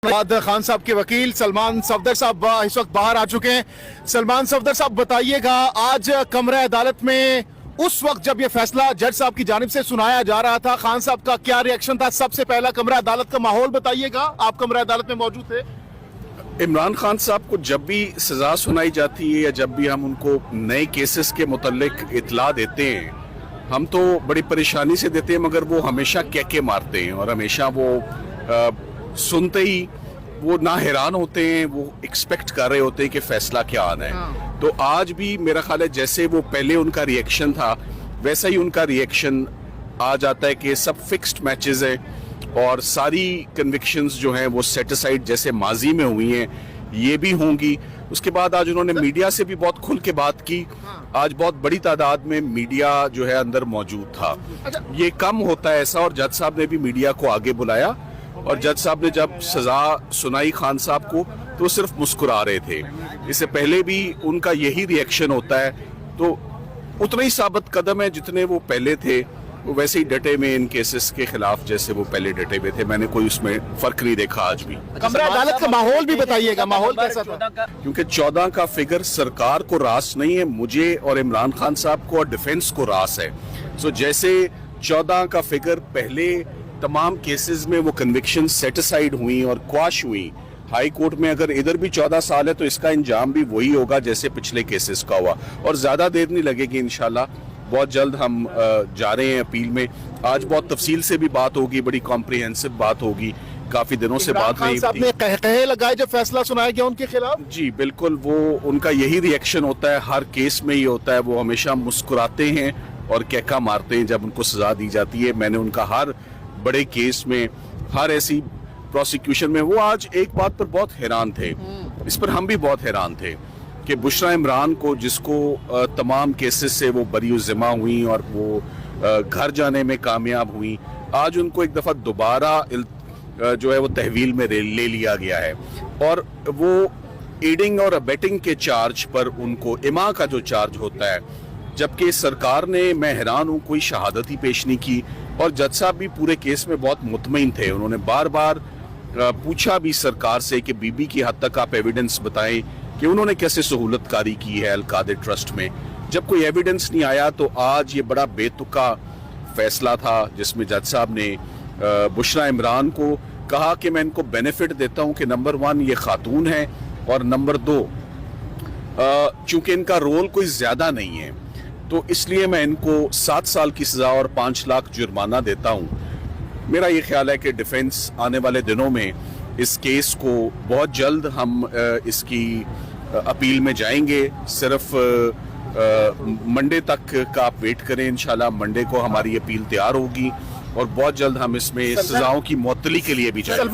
खान साहब के वकील सलमान सफदर साहब इस वक्त बाहर आ चुके हैं। सलमान सफदर साहब बताइएगा, आज कमरा अदालत में उस वक्त जब ये फैसला जज साहब की जानिब से सुनाया जा रहा था, खान साहब का क्या रिएक्शन था? सबसे पहला कमरा अदालत का माहौल बताइएगा, आप कमरा अदालत में मौजूद थे। इमरान खान साहब को जब भी सजा सुनाई जाती है या जब भी हम उनको नए केसेस के मुतल्लिक इतला देते हैं, हम तो बड़ी परेशानी से देते हैं, मगर वो हमेशा के मारते हैं और हमेशा वो सुनते ही वो ना हैरान होते हैं, वो एक्सपेक्ट कर रहे होते हैं कि फैसला क्या आना है। तो आज भी मेरा ख्याल है जैसे वो पहले उनका रिएक्शन था वैसा ही उनका रिएक्शन आ जाता है कि सब फिक्स्ड मैचेस हैं और सारी कन्विक्शंस जो हैं वो सेट असाइड जैसे माजी में हुई हैं ये भी होंगी। उसके बाद आज उन्होंने मीडिया से भी बहुत खुल के बात की। आज बहुत बड़ी तादाद में मीडिया जो है अंदर मौजूद था। ये कम होता है ऐसा, और जज साहब ने भी मीडिया को आगे बुलाया और जज साहब ने जब सजा सुनाई खान साहब को तो वो सिर्फ मुस्कुरा रहे थे। इससे पहले भी उनका यही रिएक्शन होता है, तो उतना ही साबित कदम है जितने वो पहले थे, वो वैसे ही डटे में इन केसेस के खिलाफ जैसे वो पहले डटे हुए थे। मैंने कोई उसमें फर्क नहीं देखा आज भी। कमरा अदालत का माहौल भी बताइएगा, माहौल कैसा था? क्योंकि 14 का फिगर सरकार को रास नहीं है, मुझे और इमरान खान साहब को और डिफेंस को रास है। सो जैसे 14 का फिगर पहले तमाम केसेस में वो कन्विक्शन सेट असाइड हुई और क्वाश हुई हाई कोर्ट में, अगर इधर भी 14 साल है तो इसका इंजाम भी वही होगा जैसे पिछले केसेस का हुआ, और ज्यादा देर नहीं लगेगी इंशाल्लाह। बहुत जल्द हम जा रहे हैं अपील में। आज बहुत तफसील से भी बात होगी, बड़ी कॉम्प्रिहेंसिव बात होगी, काफी दिनों से बात नहीं हुई थी। कहे लगाए जब फैसला सुनाया गया उनके खिलाफ। जी बिल्कुल, वो उनका यही रिएक्शन होता है, हर केस में ही होता है। वो हमेशा मुस्कुराते हैं और कहका मारते हैं जब उनको सजा दी जाती है। मैंने उनका हर बड़े केस में, हर ऐसी प्रोसिक्यूशन में, वो आज एक बात पर बहुत हैरान थे, इस पर हम भी बहुत हैरान थे कि बुशरा इमरान को, जिसको तमाम केसेस से वो बरी ज़िम्मा हुई और वो घर जाने में कामयाब हुई, आज उनको एक दफ़ा दोबारा जो है वो तहवील में ले लिया गया है और वो एडिंग और अबेटिंग के चार्ज पर उनको इमा का जो चार्ज होता है, जबकि सरकार ने, मैं हैरान हूँ, कोई शहादत ही पेश नहीं की। और जज साहब भी पूरे केस में बहुत मुतमईन थे। उन्होंने बार बार पूछा भी सरकार से कि बीबी की हद तक आप एविडेंस बताएं कि उन्होंने कैसे सहूलतकारी की है अल-कादिर ट्रस्ट में। जब कोई एविडेंस नहीं आया तो आज ये बड़ा बेतुका फैसला था जिसमें जज साहब ने बुशरा इमरान को कहा कि मैं इनको बेनिफिट देता हूँ कि नंबर 1 ये खातून है और नंबर 2 चूंकि इनका रोल कोई ज्यादा नहीं है तो इसलिए मैं इनको 7 साल की सजा और 5 लाख जुर्माना देता हूँ। मेरा ये ख्याल है कि डिफेंस आने वाले दिनों में इस केस को बहुत जल्द हम इसकी अपील में जाएंगे। सिर्फ मंडे तक का आप वेट करें, इंशाल्लाह मंडे को हमारी अपील तैयार होगी और बहुत जल्द हम इसमें सजाओं की मुअत्तली के लिए भी जाएंगे।